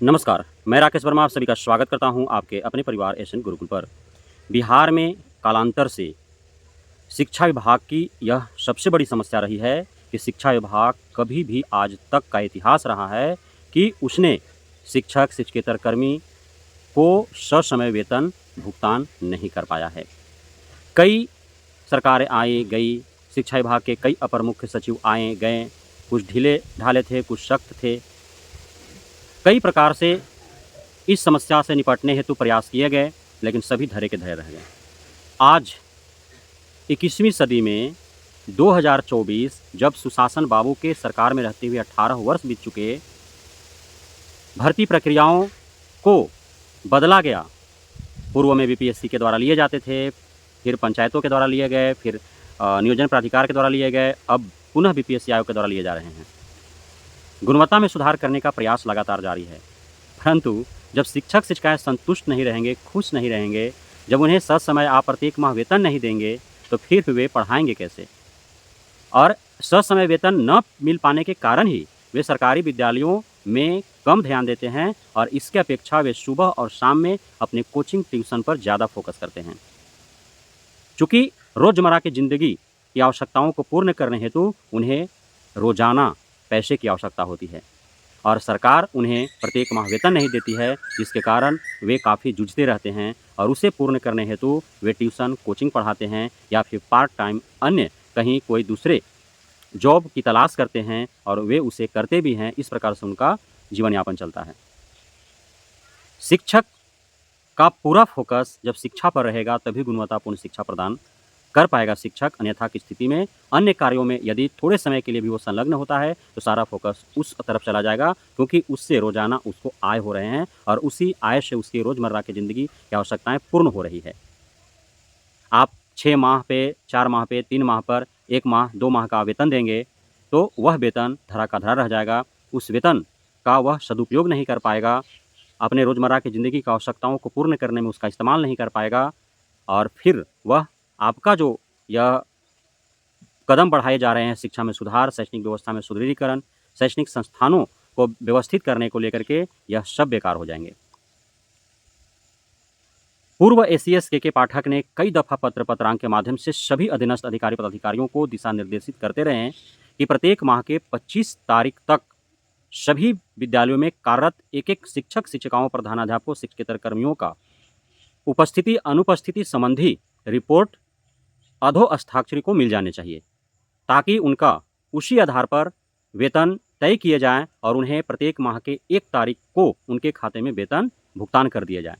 नमस्कार, मैं राकेश वर्मा आप सभी का स्वागत करता हूं आपके अपने परिवार एशियन गुरुकुल पर। बिहार में कालांतर से शिक्षा विभाग की यह सबसे बड़ी समस्या रही है कि शिक्षा विभाग कभी भी आज तक का इतिहास रहा है कि उसने शिक्षक, शिक्षकेतर कर्मी को ससमय वेतन भुगतान नहीं कर पाया है। कई सरकारें आई, गई, शिक्षा विभाग के कई अपर मुख्य सचिव आए, गए, कुछ ढीले-ढाले थे, कुछ सख्त थे। कई प्रकार से इस समस्या से निपटने हेतु प्रयास किए गए, लेकिन सभी धरे के धरे रह गए। आज 21वीं सदी में 2024 जब सुशासन बाबू के सरकार में रहते हुए 18 वर्ष बीत चुके, भर्ती प्रक्रियाओं को बदला गया। पूर्व में बीपीएससी के द्वारा लिए जाते थे, फिर पंचायतों के द्वारा लिए गए, फिर नियोजन प्राधिकार के द्वारा लिए गए, अब पुनः बीपीएससी आयोग के द्वारा लिए जा रहे हैं। गुणवत्ता में सुधार करने का प्रयास लगातार जारी है, परंतु जब शिक्षक शिक्षिकाएँ संतुष्ट नहीं रहेंगे, खुश नहीं रहेंगे, जब उन्हें ससमय आप प्रत्येक माह वेतन नहीं देंगे, तो फिर वे पढ़ाएँगे कैसे? और ससमय वेतन न मिल पाने के कारण ही वे सरकारी विद्यालयों में कम ध्यान देते हैं और इसके अपेक्षा वे सुबह और शाम में अपने कोचिंग ट्यूशन पर ज़्यादा फोकस करते हैं। चूँकि रोज़मर्रा की ज़िंदगी की आवश्यकताओं को पूर्ण करने हेतु उन्हें रोज़ाना पैसे की आवश्यकता होती है और सरकार उन्हें प्रत्येक माह वेतन नहीं देती है, जिसके कारण वे काफ़ी जूझते रहते हैं और उसे पूर्ण करने हेतु वे ट्यूशन, कोचिंग पढ़ाते हैं या फिर पार्ट टाइम अन्य कहीं कोई दूसरे जॉब की तलाश करते हैं और वे उसे करते भी हैं। इस प्रकार से उनका जीवन यापन चलता है। शिक्षक का पूरा फोकस जब शिक्षा पर रहेगा, तभी गुणवत्तापूर्ण शिक्षा प्रदान कर पाएगा शिक्षक, अन्यथा की स्थिति में अन्य कार्यों में यदि थोड़े समय के लिए भी वो संलग्न होता है, तो सारा फोकस उस तरफ चला जाएगा, क्योंकि उससे रोज़ाना उसको आय हो रहे हैं और उसी आय से उसकी रोज़मर्रा की ज़िंदगी की आवश्यकताएँ पूर्ण हो रही है। आप 6 माह पे, 4 माह पे, 3 माह पर, 1 माह, 2 माह का वेतन देंगे, तो वह वेतन धरा का धरा रह जाएगा। उस वेतन का वह सदुपयोग नहीं कर पाएगा, अपने रोज़मर्रा की ज़िंदगी की आवश्यकताओं को पूर्ण करने में उसका इस्तेमाल नहीं कर पाएगा और फिर वह आपका जो यह कदम बढ़ाए जा रहे हैं शिक्षा में सुधार, शैक्षणिक व्यवस्था में सुदृढ़ीकरण, शैक्षणिक संस्थानों को व्यवस्थित करने को लेकर के यह सब बेकार हो जाएँगे। पूर्व एसीएस के पाठक ने कई दफ़ा पत्र-पत्रांक के माध्यम से सभी अधीनस्थ अधिकारी पदाधिकारियों को दिशा निर्देशित करते रहे हैं कि प्रत्येक माह के 25 तारीख तक सभी विद्यालयों में कार्यरत एक-एक शिक्षक, शिक्षिकाओं, प्रधानाध्यापकों, शिक्षकेतर कर्मियों का उपस्थिति, अनुपस्थिति संबंधी रिपोर्ट अधो-हस्ताक्षरी को मिल जाने चाहिए, ताकि उनका उसी आधार पर वेतन तय किए जाएँ और उन्हें प्रत्येक माह के 1 तारीख को उनके खाते में वेतन भुगतान कर दिया जाए।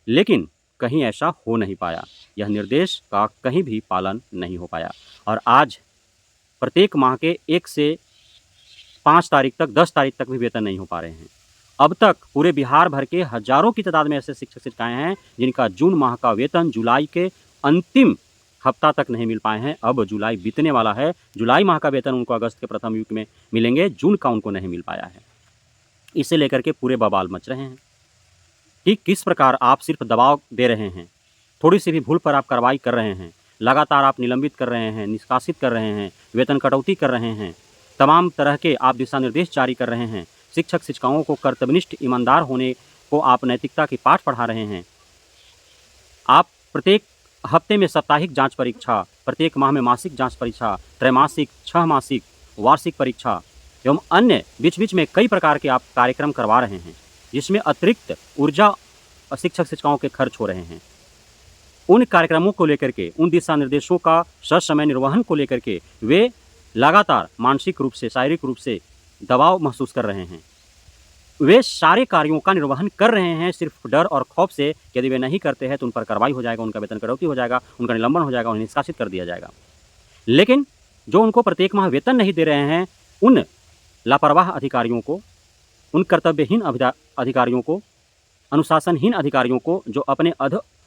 लेकिन कहीं ऐसा हो नहीं पाया। यह निर्देश का कहीं भी पालन नहीं हो पाया और आज प्रत्येक माह के 1 से 5 तारीख तक, 10 तारीख तक भी वेतन नहीं हो पा रहे हैं। अब तक पूरे बिहार भर के हज़ारों की तादाद में ऐसे शिक्षक-शिक्षिकाएँ हैं, जिनका जून माह का वेतन जुलाई के अंतिम हफ्ता तक नहीं मिल पाए हैं। अब जुलाई बीतने वाला है, जुलाई माह का वेतन उनको अगस्त के प्रथम वीक में मिलेंगे, जून का उनको नहीं मिल पाया है। इसे लेकर के पूरे बवाल मच रहे हैं कि किस प्रकार आप सिर्फ दबाव दे रहे हैं, थोड़ी-सी भी भूल पर आप कार्रवाई कर रहे हैं, लगातार आप निलंबित कर रहे हैं, निष्कासित कर रहे हैं, वेतन कटौती कर रहे हैं, तमाम तरह के आप दिशा निर्देश जारी कर रहे हैं, शिक्षक-शिक्षिकाओं को कर्तव्यनिष्ठ ईमानदार होने को आप नैतिकता की पाठ पढ़ा रहे हैं। आप प्रत्येक हफ्ते में साप्ताहिक जाँच परीक्षा, प्रत्येक माह में मासिक जाँच परीक्षा, त्रैमासिक, 6 मासिक, वार्षिक परीक्षा एवं अन्य बीच-बीच में कई प्रकार के आप कार्यक्रम करवा रहे हैं, जिसमें अतिरिक्त ऊर्जा शिक्षक-शिक्षिकाओं के खर्च हो रहे हैं। उन कार्यक्रमों को लेकर के, उन दिशा निर्देशों का ससमय निर्वहन को लेकर के वे लगातार मानसिक रूप से, शारीरिक रूप से दबाव महसूस कर रहे हैं। वे सारे कार्यों का निर्वहन कर रहे हैं सिर्फ डर और खौफ से, यदि वे नहीं करते हैं तो उन पर कार्रवाई हो जाएगा, उनका वेतन कटौती हो जाएगा, उनका निलंबन हो जाएगा, उन्हें निष्कासित कर दिया जाएगा। लेकिन जो उनको प्रत्येक माह वेतन नहीं दे रहे हैं, उन लापरवाह अधिकारियों को, उन कर्तव्यहीन अधिकारियों को, अनुशासनहीन अधिकारियों को, जो अपने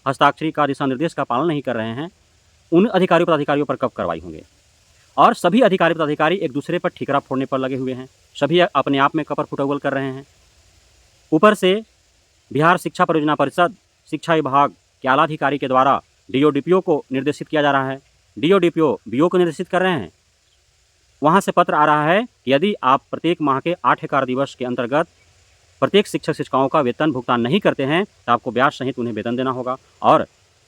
हस्ताक्षरी का दिशा निर्देश का पालन नहीं कर रहे हैं, उन अधिकारियों पर कब कार्रवाई होंगे? और सभी अधिकारी पदाधिकारी एक दूसरे पर ठीकरा फोड़ने पर लगे हुए हैं, सभी अपने आप में कपर फुटौल कर रहे हैं। ऊपर से बिहार शिक्षा परियोजना परिषद, शिक्षा विभाग के आला अधिकारी के द्वारा डीओ डीपीओ को निर्देशित किया जा रहा है, डीओ डीपीओ बीओ को निर्देशित कर रहे हैं। वहाँ से पत्र आ रहा है कि यदि आप प्रत्येक माह के 8 कार्य दिवस के अंतर्गत प्रत्येक शिक्षक शिक्षिकाओं का वेतन भुगतान नहीं करते हैं तो आपको ब्याज सहित उन्हें वेतन देना होगा और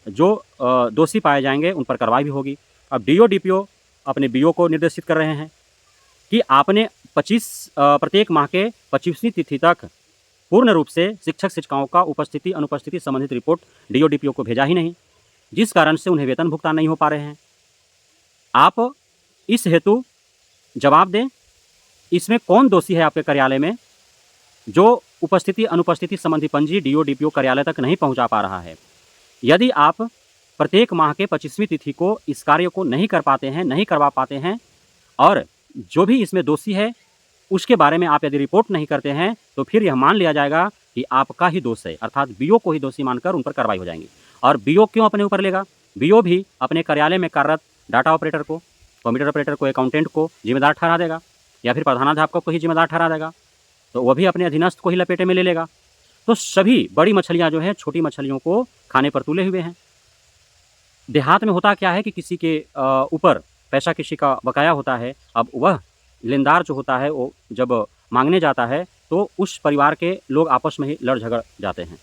जो दोषी पाए जाएंगे उन पर कार्रवाई भी होगी। अब डीओ डीपीओ अपने बीओ को निर्देशित कर रहे हैं कि आपने प्रत्येक माह के 25वीं तिथि तक पूर्ण रूप से शिक्षक शिक्षिकाओं का उपस्थिति अनुपस्थिति संबंधित रिपोर्ट डीओ डीपीओ को भेजा ही नहीं, जिस कारण से उन्हें वेतन भुगतान नहीं हो पा रहे हैं। आप इस हेतु जवाब दें, इसमें कौन दोषी है आपके कार्यालय में जो उपस्थिति अनुपस्थिति संबंधी पंजी डीओ डीपीओ कार्यालय तक नहीं पहुंचा पा रहा है। यदि आप प्रत्येक माह के 25वीं तिथि को इस कार्य को नहीं कर पाते हैं, नहीं करवा पाते हैं और जो भी इसमें दोषी है उसके बारे में आप यदि रिपोर्ट नहीं करते हैं तो फिर यह मान लिया जाएगा कि आपका ही दोष है, अर्थात बीओ को ही दोषी मानकर उन पर कार्रवाई हो जाएंगी। और बीओ क्यों अपने ऊपर लेगा? बीओ भी अपने कार्यालय में कार्यरत डाटा ऑपरेटर को, कंप्यूटर ऑपरेटर को, अकाउंटेंट को जिम्मेदार ठहरा देगा या फिर प्रधानाध्यापक को ही जिम्मेदार ठहरा देगा, तो वह भी अपने अधीनस्थ को ही लपेटे में ले लेगा। तो सभी बड़ी मछलियाँ जो हैं छोटी मछलियों को खाने पर तुले हुए हैं। देहात में होता क्या है कि किसी के ऊपर पैसा किसी का बकाया होता है, अब वह लेनदार जो होता है वो जब मांगने जाता है तो उस परिवार के लोग आपस में ही लड़ झगड़ जाते हैं,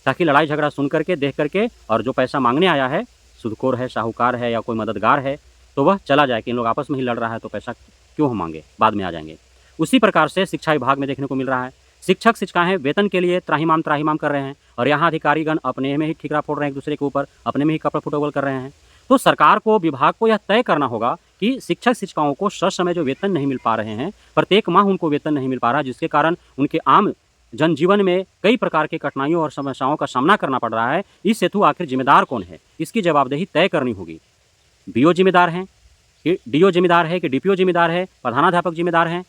ताकि लड़ाई झगड़ा सुन करके, देख करके और जो पैसा मांगने आया है, सूदखोर है, साहूकार है या कोई मददगार है, तो वह चला जाए कि इन लोग आपस में ही लड़ रहा है तो पैसा क्यों हम मांगे, बाद में आ जाएंगे। उसी प्रकार से शिक्षा विभाग में देखने को मिल रहा है। शिक्षक शिक्षिकाएं वेतन के लिए त्राहिमाम कर रहे हैं और यहाँ अधिकारीगण अपने में ही ठिकरा फोड़ रहे हैं, एक दूसरे के ऊपर अपने में ही कपड़ा फुटबॉल कर रहे हैं। तो सरकार को, विभाग को यह तय करना होगा कि शिक्षक शिक्षिकाओं को ससमय जो वेतन नहीं मिल पा रहे हैं, प्रत्येक माह उनको वेतन नहीं मिल पा रहा, जिसके कारण उनके आम जनजीवन में कई प्रकार की कठिनाइयों और समस्याओं का सामना करना पड़ रहा है। इस हेतु आखिर जिम्मेदार कौन है, इसकी जवाबदेही तय करनी होगी। बीओ जिम्मेदार हैं कि डीओ जिम्मेदार है कि डीपीओ जिम्मेदार है, प्रधानाध्यापक जिम्मेदार हैं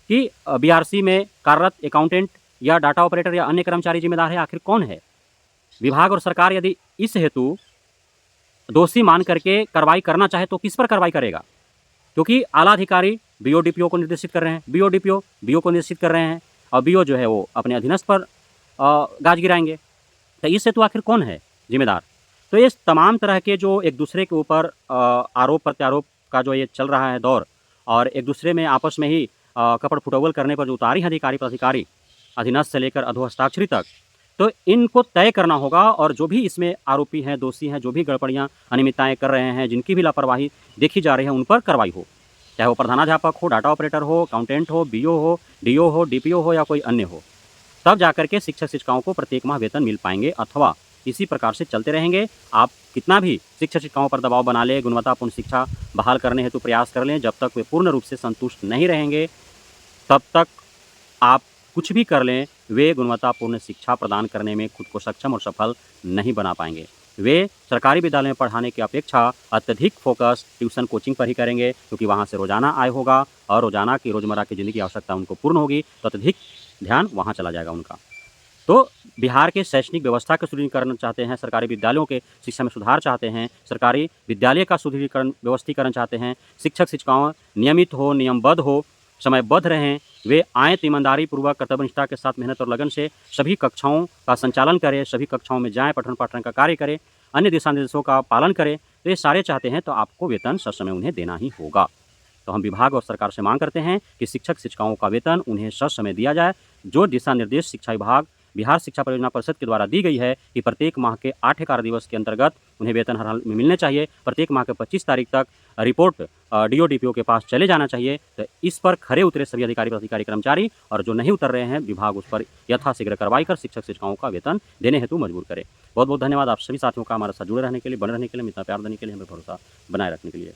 कि बीआरसी में कार्यरत अकाउंटेंट या डाटा ऑपरेटर या अन्य कर्मचारी जिम्मेदार है? आखिर कौन है? विभाग और सरकार यदि इस हेतु दोषी मान करके कार्रवाई करना चाहे तो किस पर कार्रवाई करेगा? क्योंकि आला अधिकारी बीओ डीपीओ को निर्देशित कर रहे हैं, बीओ डीपीओ बीओ को निर्देशित कर रहे हैं और बीओ जो है वो अपने अधीनस्थ पर गाज गिराएंगे। तो इस हेतु आखिर कौन है जिम्मेदार? तो ये तमाम तरह के जो एक दूसरे के ऊपर आरोप प्रत्यारोप का जो ये चल रहा है दौर और एक दूसरे में आपस में ही कपड़ फुटबॉल करने पर जो उतारी हैं अधिकारी प्राधिकारी, अधीनस्थ से लेकर अधोहस्ताक्षरी तक, तो इनको तय करना होगा और जो भी इसमें आरोपी हैं, दोषी हैं, जो भी गड़बड़ियाँ अनियमितताएँ कर रहे हैं, जिनकी भी लापरवाही देखी जा रही है, उन पर कार्रवाई हो, चाहे वो प्रधानाध्यापक हो, डाटा ऑपरेटर हो, अकाउंटेंट हो, बीओ हो, डीओ हो, डीपीओ हो या कोई अन्य हो। तब जाकर के शिक्षक शिक्षिकाओं को प्रत्येक माह वेतन मिल पाएंगे। अथवा इसी प्रकार से चलते रहेंगे, आप कितना भी शिक्षक शिक्षिकाओं पर दबाव बना ले, गुणवत्तापूर्ण शिक्षा बहाल करने हेतु प्रयास कर लें, जब तक वे पूर्ण रूप से संतुष्ट नहीं रहेंगे तब तक आप कुछ भी कर लें, वे गुणवत्तापूर्ण शिक्षा प्रदान करने में खुद को सक्षम और सफल नहीं बना पाएंगे। वे सरकारी विद्यालय में पढ़ाने की अपेक्षा अत्यधिक फोकस ट्यूशन कोचिंग पर ही करेंगे, क्योंकि वहाँ से रोज़ाना आय होगा और रोज़ाना की रोज़मर्रा की ज़िंदगी की आवश्यकता उनको पूर्ण होगी, तो अत्यधिक ध्यान वहाँ चला जाएगा उनका। तो बिहार के शैक्षणिक व्यवस्था का सुदृढ़ीकरण चाहते हैं, सरकारी विद्यालयों के शिक्षा में सुधार चाहते हैं, सरकारी विद्यालय का सुदृढ़ीकरण व्यवस्थीकरण चाहते हैं, शिक्षक शिक्षिकाओं नियमित हो, नियमबद्ध हो, समयबद्ध रहें, वे आएँ तो ईमानदारी पूर्वक कर्तव्यनिष्ठा के साथ मेहनत और लगन से सभी कक्षाओं का संचालन करें, सभी कक्षाओं में जाएँ, पठन पाठन का कार्य करें, अन्य दिशा निर्देशों का पालन करें। तो ये सारे चाहते हैं तो आपको वेतन ससमय उन्हें देना ही होगा। तो हम विभाग और सरकार से मांग करते हैं कि शिक्षक शिक्षिकाओं का वेतन उन्हें ससमय दिया जाए। जो दिशा निर्देश शिक्षा विभाग बिहार शिक्षा परियोजना परिषद के द्वारा दी गई है कि प्रत्येक माह के 8 कार्य दिवस के अंतर्गत उन्हें वेतन हर हाल में मिलने चाहिए, प्रत्येक माह के 25 तारीख तक रिपोर्ट डीओ डीपीओ के पास चले जाना चाहिए। तो इस पर खरे उतरे सभी अधिकारी प्राधिकारी कर्मचारी, और जो नहीं उतर रहे हैं विभाग उस पर यथाशीघ्र कार्रवाई कर शिक्षक शिक्षिकाओं का वेतन देने हेतु मजबूर करे। बहुत बहुत धन्यवाद आप सभी साथियों का हमारे साथ जुड़े रहने के लिए, बने रहने के लिए, इतना प्यार देने के लिए, हमें भरोसा बनाए रखने के लिए।